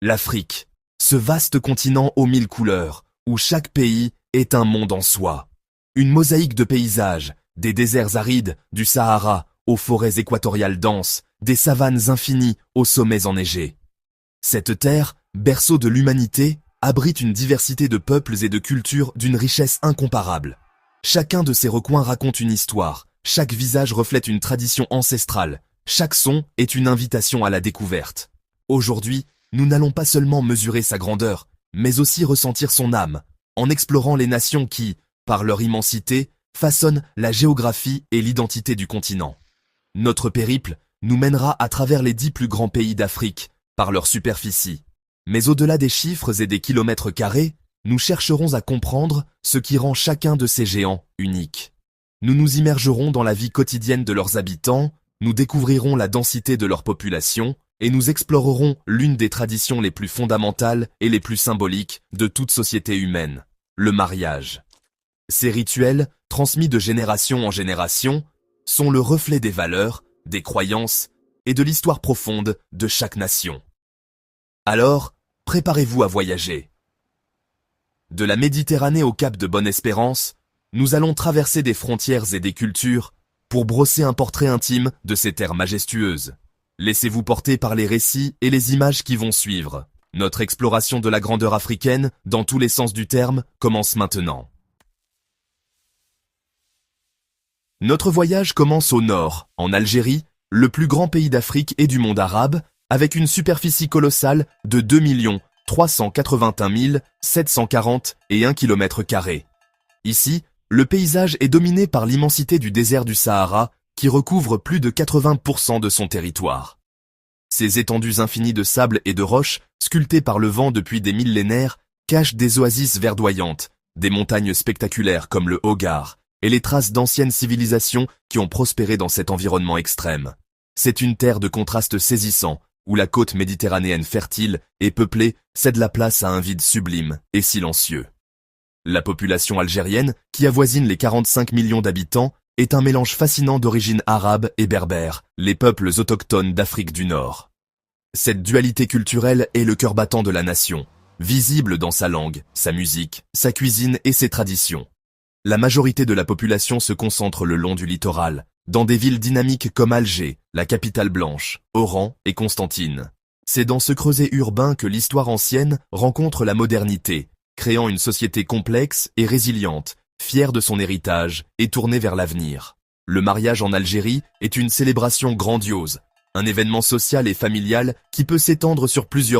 L'Afrique, ce vaste continent aux mille couleurs, où chaque pays est un monde en soi. Une mosaïque de paysages, des déserts arides, du Sahara, aux forêts équatoriales denses, des savanes infinies, aux sommets enneigés. Cette terre, berceau de l'humanité, abrite une diversité de peuples et de cultures d'une richesse incomparable. Chacun de ces recoins raconte une histoire, chaque visage reflète une tradition ancestrale, chaque son est une invitation à la découverte. Aujourd'hui, nous n'allons pas seulement mesurer sa grandeur, mais aussi ressentir son âme, en explorant les nations qui, par leur immensité, façonnent la géographie et l'identité du continent. Notre périple nous mènera à travers les 10 plus grands pays d'Afrique, par leur superficie. Mais au-delà des chiffres et des kilomètres carrés, nous chercherons à comprendre ce qui rend chacun de ces géants unique. Nous nous immergerons dans la vie quotidienne de leurs habitants, nous découvrirons la densité de leur population, et nous explorerons l'une des traditions les plus fondamentales et les plus symboliques de toute société humaine, le mariage. Ces rituels, transmis de génération en génération, sont le reflet des valeurs, des croyances et de l'histoire profonde de chaque nation. Alors, préparez-vous à voyager. De la Méditerranée au Cap de Bonne-Espérance, nous allons traverser des frontières et des cultures pour brosser un portrait intime de ces terres majestueuses. Laissez-vous porter par les récits et les images qui vont suivre. Notre exploration de la grandeur africaine, dans tous les sens du terme, commence maintenant. Notre voyage commence au nord, en Algérie, le plus grand pays d'Afrique et du monde arabe, avec une superficie colossale de 2 381 741 km². Ici, le paysage est dominé par l'immensité du désert du Sahara, qui recouvre plus de 80% de son territoire. Ces étendues infinies de sable et de roches, sculptées par le vent depuis des millénaires, cachent des oasis verdoyantes, des montagnes spectaculaires comme le Hogar, et les traces d'anciennes civilisations qui ont prospéré dans cet environnement extrême. C'est une terre de contrastes saisissants, où la côte méditerranéenne fertile et peuplée cède la place à un vide sublime et silencieux. La population algérienne, qui avoisine les 45 millions d'habitants, est un mélange fascinant d'origine arabe et berbère, les peuples autochtones d'Afrique du Nord. Cette dualité culturelle est le cœur battant de la nation, visible dans sa langue, sa musique, sa cuisine et ses traditions. La majorité de la population se concentre le long du littoral, dans des villes dynamiques comme Alger, la capitale blanche, Oran et Constantine. C'est dans ce creuset urbain que l'histoire ancienne rencontre la modernité, créant une société complexe et résiliente, fière de son héritage et tournée vers l'avenir. Le mariage en Algérie est une célébration grandiose, un événement social et familial qui peut s'étendre sur plusieurs